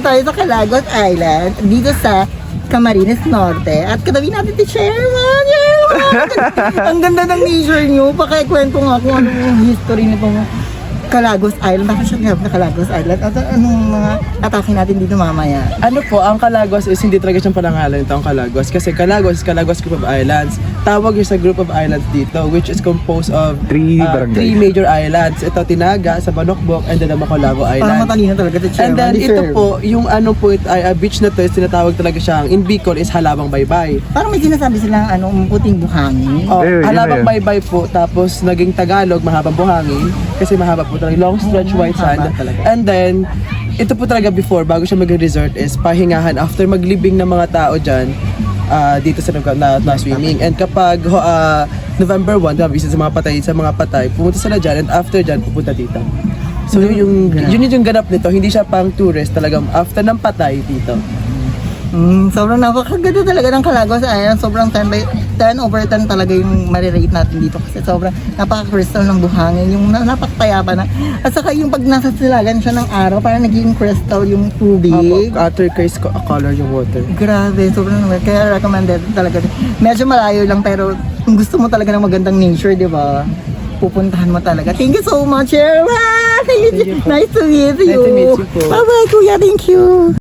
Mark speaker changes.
Speaker 1: tayo sa Calagos Island, dito sa Camarines Norte. At katabi natin si Sherman. Ang ganda ng nature nyo. Pakikwento nga kung ano yung history nitong Calagos Island. Bakit siya na Calagos Island? At anong mga atake natin dito mamaya?
Speaker 2: Ano po, ang Calagos is hindi talaga siyang panangalan ito ang Calagos. Kasi Calagos is Calagos Group of Islands. Tawag yung sa group of islands dito, which is composed of
Speaker 3: Three barangays.
Speaker 2: three major islands. Ito, Tinaga, sa Banokbok, and then Macolago
Speaker 1: Parang
Speaker 2: Island.
Speaker 1: matalino talaga si Sherman.
Speaker 2: And then ito
Speaker 1: Deserve.
Speaker 2: po, yung ano po, beach na to is tinatawag talaga siyang, in Bicol is Halabang Baybay.
Speaker 1: Parang may sinasabi silang puting buhangin.
Speaker 2: Oh,
Speaker 3: Ayun, yun
Speaker 2: Halabang
Speaker 3: na yun.
Speaker 2: Baybay po, tapos naging Tagalog, Mahabang Buhangin, kasi mahaba po talaga, long stretch white sand.
Speaker 1: haba talaga.
Speaker 2: And then, ito po talaga before, bago siya mag-resort is pahingahan after maglibing ng mga tao dyan, dito sa na swimming. And kapag November 1, visit sa mga patay, pumunta sila dyan, and after dyan, pupunta dito. So yun yung ganap nito, hindi siya pang tourist, talagang after ng patay dito.
Speaker 1: Sobrang napakaganda talaga ng Calagos Island. Sobrang 10/10 talaga yung marirate natin dito kasi sobrang napaka-crystal ng buhangin, yung napakatayaba na. At saka yung pag nasa silagan siya ng araw, parang naging crystal yung tubig.
Speaker 2: Turquoise color yung water.
Speaker 1: Grabe, sobrang naman. Kaya recommended talaga. Medyo malayo lang pero kung gusto mo talaga ng magandang nature, di ba? Pupuntahan mo talaga. Thank you so much, Sherman!
Speaker 2: you po.
Speaker 1: Nice to meet you.
Speaker 2: Nice to meet you po.
Speaker 1: Bye-bye, kuya. Thank you.